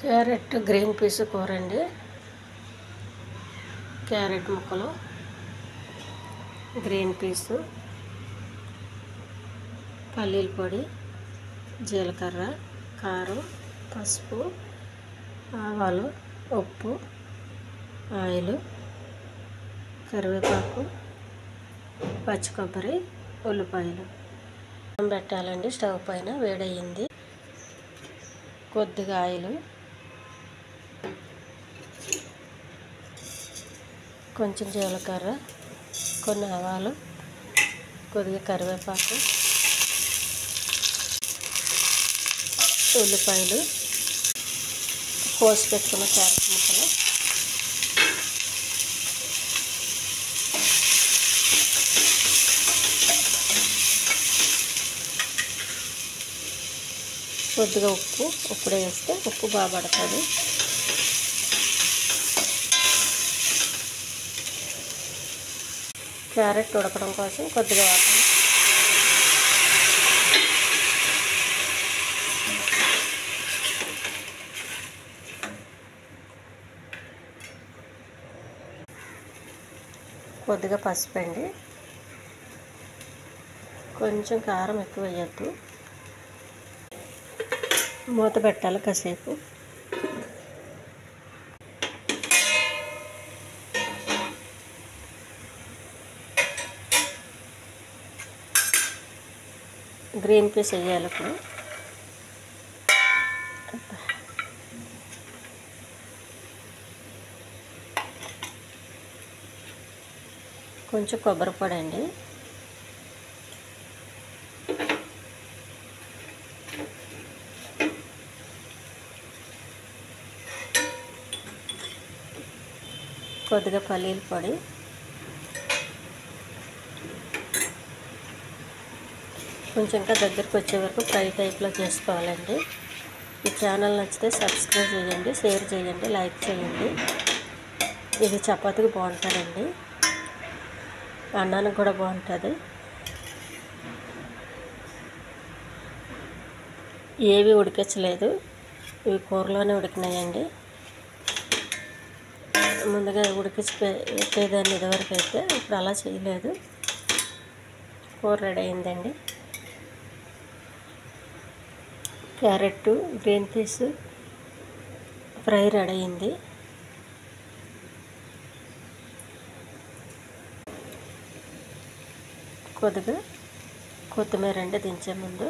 Carrot green peas కూర అండి. Carrot ముక్కలు, గ్రీన్ పీసు, పల్లీల పొడి, జీలకర్ర, కారం, పసుపు, ఆవాలు, ఉప్పు, ఆయిల్, కరివేపాకు, పచ్చి కొబ్బరి, ఉల్లిపాయలు పెట్టాలండి. స్టవ్ పైన వేడయ్యింది. కొద్దిగా ఆయిల్, కొంచెం జీలకర్ర, కొన్ని ఆవాలు, కొద్దిగా కరివేపాకు, ఉల్లిపాయలు, కోసి పెట్టుకున్న క్యారెట్ ముక్కలు, కొద్దిగా ఉప్పు. ఉప్పుడే వేస్తే ఉప్పు బాగా పడుతుంది. క్యారెట్ ఉడకడం కోసం కొద్దిగా వాటర్, కొద్దిగా పసుపు అండి. కొంచెం కారం ఎక్కువ వేయద్దు. మూత పెట్టాలి కాసేపు. గ్రీన్ పీస్ వేయాలి ఇప్పుడు. కొంచెం కొబ్బరి పొడి అండి. కొద్దిగా పల్లీల పొడి, కొంచెం ఇంకా దగ్గరికి వచ్చే వరకు ఫ్రై టైప్లో చేసుకోవాలండి. ఈ ఛానల్ నచ్చితే సబ్స్క్రైబ్ చేయండి, షేర్ చేయండి, లైక్ చేయండి. ఇది చపాతీకి బాగుంటుందండి, అన్నానికి కూడా బాగుంటుంది. ఏవి ఉడికించలేదు, ఇవి కూరలోనే ఉడికినాయండి. ముందుగా ఉడికించి పెట్టేదాన్ని ఇదివరకు అయితే, ఇప్పుడు అలా చేయలేదు. కూర రెడీ అయిందండి. Carrot green peas fry ready అయింది. కొద్దిగా కొత్తిమీర అండి దించే ముందు.